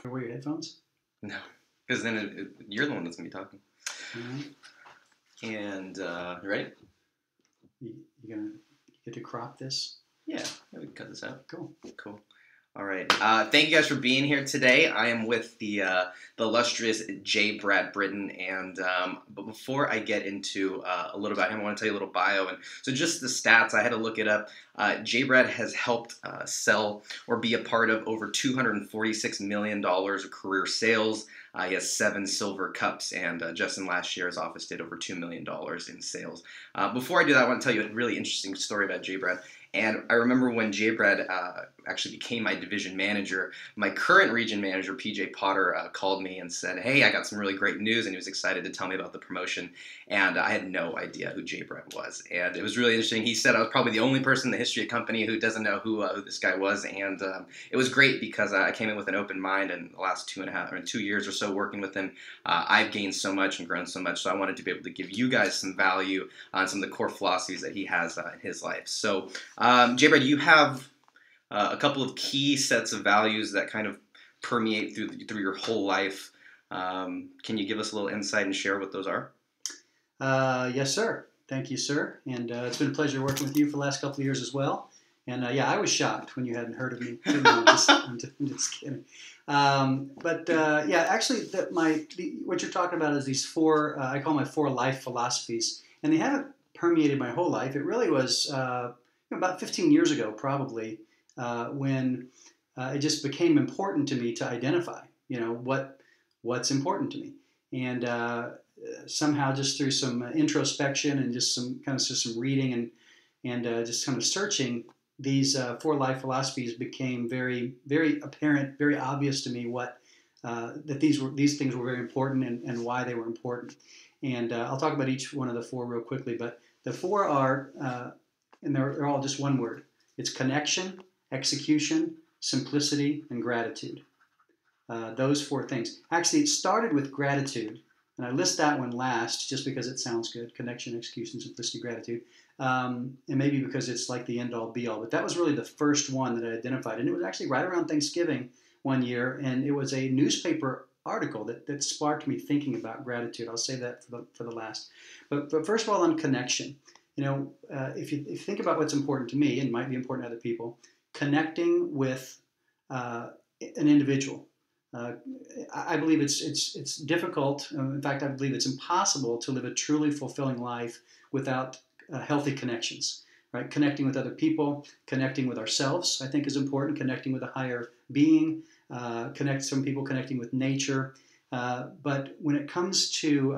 Wear your headphones? No, because then you're the one that's going to be talking. Alright. And, you ready? You gonna get to crop this? Yeah, we can cut this out. Cool. Cool. All right. Thank you guys for being here today. I am with the illustrious J. Brad Britton, and but before I get into a little about him, I want to tell you a little bio. And so, just the stats, I had to look it up. J. Brad has helped sell or be a part of over $246 million of career sales. He has 7 silver cups, and just in last year, his office did over $2 million in sales. Before I do that, I want to tell you a really interesting story about J. Brad. And I remember when J. Brad actually became my division manager, my current region manager, PJ Potter, called me and said, hey, I got some really great news, and he was excited to tell me about the promotion. And I had no idea who J. Brad was. And it was really interesting. He said I was probably the only person in the history of the company who doesn't know who this guy was. And it was great because I came in with an open mind, and the last 2 years or so working with him, I've gained so much and grown so much. So I wanted to be able to give you guys some value on some of the core philosophies that he has in his life. So J. Brad, you have a couple of key sets of values that kind of permeate through your whole life. Can you give us a little insight and share what those are? Yes, sir. Thank you, sir. And it's been a pleasure working with you for the last couple of years as well. And yeah, I was shocked when you hadn't heard of me. No, I'm just kidding. Yeah, actually, what you're talking about is these 4, I call my 4 life philosophies. And they haven't permeated my whole life. It really was about 15 years ago, probably, when it just became important to me to identify, what's important to me. And somehow just through some introspection and just some reading and just kind of searching, these 4 life philosophies became very, very apparent, very obvious to me that these things were very important and why they were important. And I'll talk about each one of the 4 real quickly, but the 4 are, and they're all just one word. It's connection, execution, simplicity, and gratitude. Those 4 things. Actually, it started with gratitude. And I list that one last just because it sounds good. Connection, execution, simplicity, gratitude. And maybe because it's like the end-all, be-all. But that was really the first one that I identified. And it was actually right around Thanksgiving one year. And it was a newspaper article that sparked me thinking about gratitude. I'll save that for the last. But first of all, on connection. If you think about what's important to me and might be important to other people, connecting with an individual. I believe it's difficult. In fact, I believe it's impossible to live a truly fulfilling life without healthy connections. Right? Connecting with other people, connecting with ourselves, I think is important. Connecting with a higher being, some people connecting with nature. But when it comes to,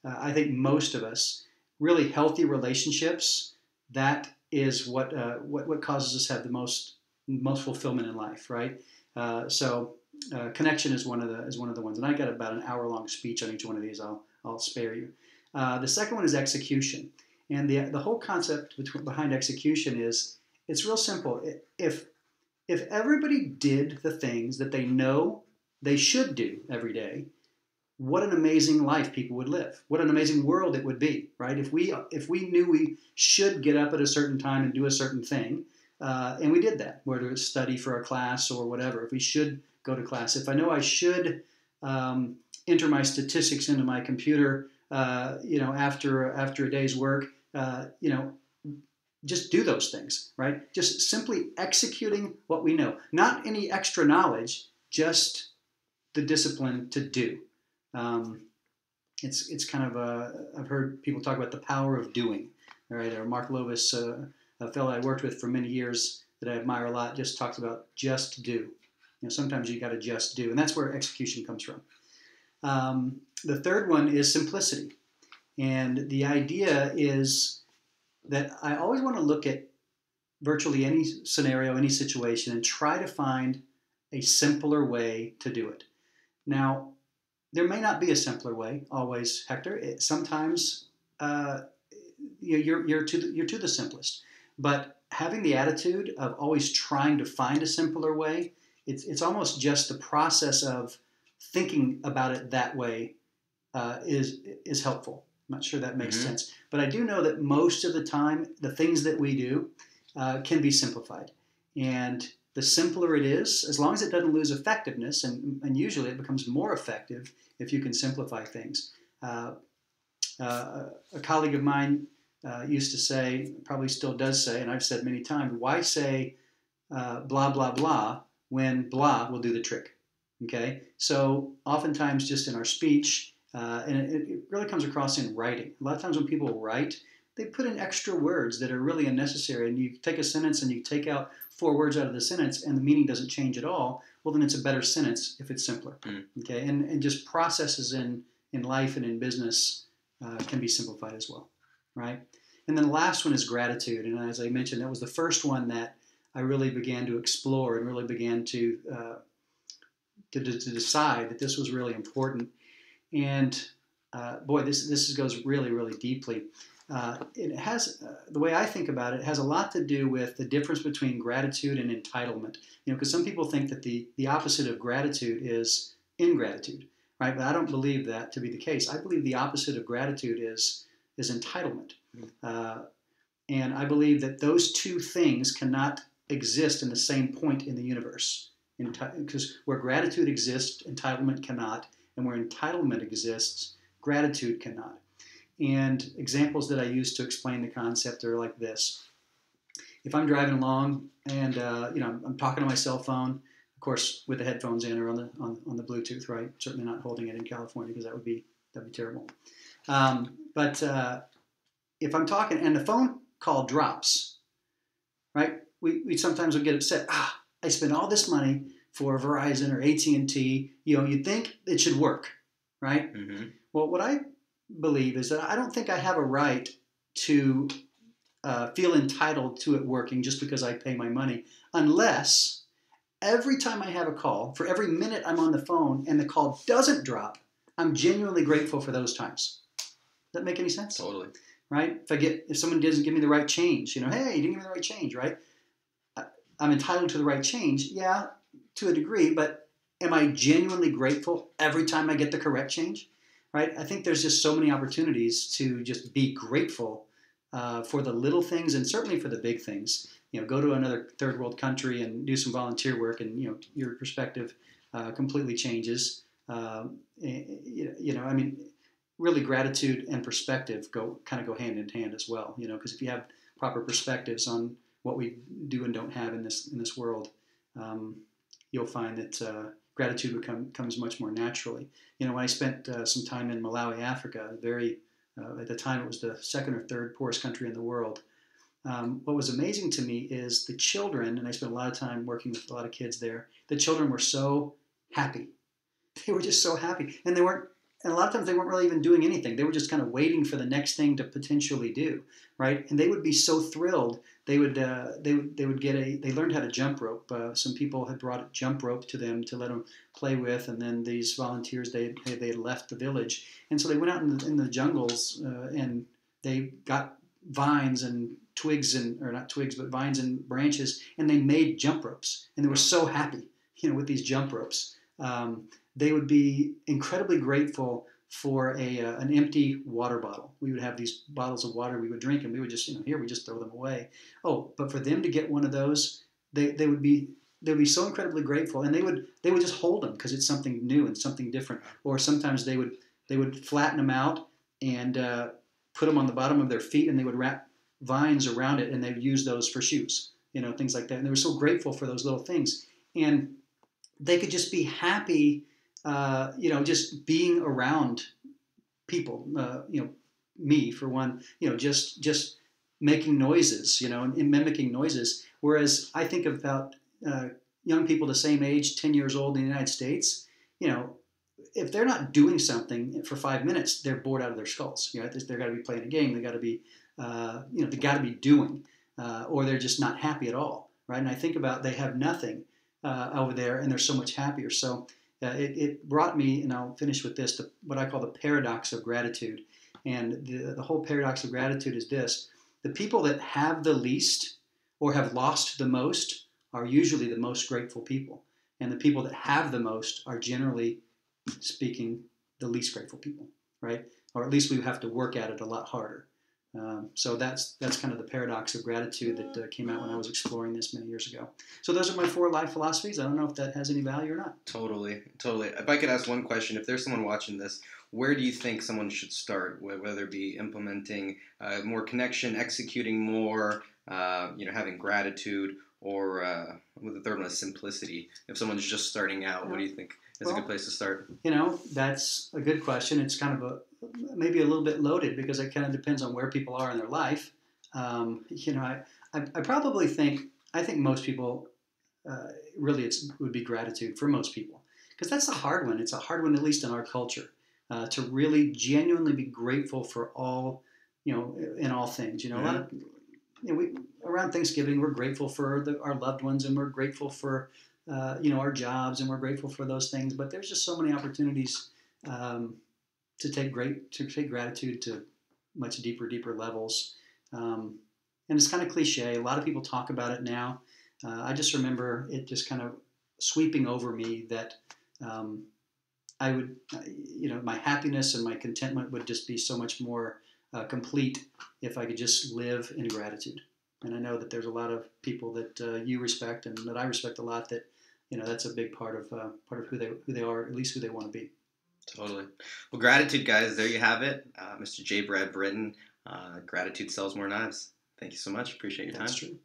I think most of us, really healthy relationships, that is what causes us to have the most fulfillment in life, right? Connection is one of the ones, and I got about an hour-long speech on each one of these. I'll spare you. The second one is execution, and the whole concept behind execution is it's real simple. If everybody did the things that they know they should do every day, what an amazing life people would live. What an amazing world it would be, right? If we knew we should get up at a certain time and do a certain thing, and we did that, whether it's study for a class or whatever, if we should go to class. If I know I should enter my statistics into my computer, after a day's work, just do those things, right? Just simply executing what we know. Not any extra knowledge, just the discipline to do. It's kind of I've heard people talk about the power of doing. All right, or Mark Lovis, a fellow I worked with for many years that I admire a lot, just talks about just do. Sometimes you got to just do, and that's where execution comes from. The third one is simplicity, and the idea is that I always want to look at virtually any scenario, any situation, and try to find a simpler way to do it. Now, there may not be a simpler way always, Hector. Sometimes you're to the simplest, but having the attitude of always trying to find a simpler way, it's almost just the process of thinking about it that way is helpful. I'm not sure that makes sense, but I do know that most of the time the things that we do can be simplified, and the simpler it is, as long as it doesn't lose effectiveness, and usually it becomes more effective if you can simplify things. A colleague of mine used to say, probably still does say, and I've said many times, why say blah, blah, blah when blah will do the trick? Okay? So oftentimes just in our speech, and it really comes across in writing. A lot of times when people write, they put in extra words that are really unnecessary. And you take a sentence and you take out 4 words out of the sentence and the meaning doesn't change at all. Well, then it's a better sentence if it's simpler. Okay? And just processes in life and in business can be simplified as well, right? And then the last one is gratitude. And as I mentioned, that was the first one that I really began to explore and really began to decide that this was really important. And boy, this goes really, really deeply. It has, the way I think about it, has a lot to do with the difference between gratitude and entitlement. Because some people think that the opposite of gratitude is ingratitude, right? But I don't believe that to be the case. I believe the opposite of gratitude is entitlement. And I believe that those two things cannot exist in the same point in the universe. Because where gratitude exists, entitlement cannot. And where entitlement exists, gratitude cannot. And examples that I use to explain the concept are like this. If I'm driving along and I'm talking to my cell phone, of course with the headphones in or on the Bluetooth, right? Certainly not holding it in California because that'd be terrible. But if I'm talking and the phone call drops, right? We sometimes will get upset. I spent all this money for Verizon or AT&T. You'd think it should work, right? Mm-hmm. Well, what I believe is that I don't think I have a right to feel entitled to it working just because I pay my money, unless every time I have a call, for every minute I'm on the phone and the call doesn't drop, I'm genuinely grateful for those times. Does that make any sense? Totally. Right? If someone doesn't give me the right change, hey, you didn't give me the right change, right? I'm entitled to the right change, yeah, to a degree, but am I genuinely grateful every time I get the correct change? Right? I think there's just so many opportunities to just be grateful for the little things and certainly for the big things. Go to another third world country and do some volunteer work, and your perspective completely changes. Really, gratitude and perspective go hand in hand as well. Because if you have proper perspectives on what we do and don't have in this world, you'll find that gratitude comes much more naturally. When I spent some time in Malawi, Africa, at the time it was the second or third poorest country in the world. What was amazing to me is the children, and I spent a lot of time working with a lot of kids there. The children were so happy. They were just so happy, and a lot of times they weren't really even doing anything. They were just kind of waiting for the next thing to potentially do, right? And they would be so thrilled. They learned how to jump rope. Some people had brought a jump rope to them to let them play with, and then these volunteers they had left the village, and so they went out in the jungles and they got vines and twigs or not twigs but vines and branches, and they made jump ropes, and they were so happy, with these jump ropes. They would be incredibly grateful for an empty water bottle. We would have these bottles of water we would drink, and we would just we just throw them away. Oh, but for them to get one of those, they would be so incredibly grateful, and they would just hold them because it's something new and something different. Or sometimes they would flatten them out and put them on the bottom of their feet, and they would wrap vines around it, and they would use those for shoes, things like that. And they were so grateful for those little things, and they could just be happy. Just being around people, me for one, just making noises, and mimicking noises. Whereas I think about young people the same age, 10 years old in the United States, if they're not doing something for 5 minutes, they're bored out of their skulls. They've got to be playing a game. They got to be, they got to be doing, or they're just not happy at all, right? And I think about they have nothing over there, and they're so much happier. So. It brought me, and I'll finish with this, to what I call the paradox of gratitude. And the whole paradox of gratitude is this. The people that have the least or have lost the most are usually the most grateful people. And the people that have the most are, generally speaking, the least grateful people, right? Or at least we have to work at it a lot harder. So that's kind of the paradox of gratitude that came out when I was exploring this many years ago. So those are my 4 life philosophies. I don't know if that has any value or not. Totally, totally. If I could ask one question, if there's someone watching this, where do you think someone should start? Whether it be implementing more connection, executing more, having gratitude, or with the third one is simplicity. If someone's just starting out, what do you think is a good place to start? That's a good question. It's kind of maybe a little bit loaded because it kind of depends on where people are in their life. I probably think most people really would be gratitude for most people because that's a hard one. It's a hard one, at least in our culture, to really genuinely be grateful for all, in all things. A lot of around Thanksgiving, we're grateful for our loved ones, and we're grateful for our jobs, and we're grateful for those things. But there's just so many opportunities to take gratitude to much deeper levels. And it's kind of cliche. A lot of people talk about it now. I just remember it just kind of sweeping over me that I would, my happiness and my contentment would just be so much more complete if I could just live in gratitude. And I know that there's a lot of people that you respect and that I respect a lot that, that's a big part of who they are, at least who they want to be. Totally. Well, gratitude, guys. There you have it. Mr. J. Brad Britton. Gratitude sells more knives. Thank you so much. Appreciate your time. That's true.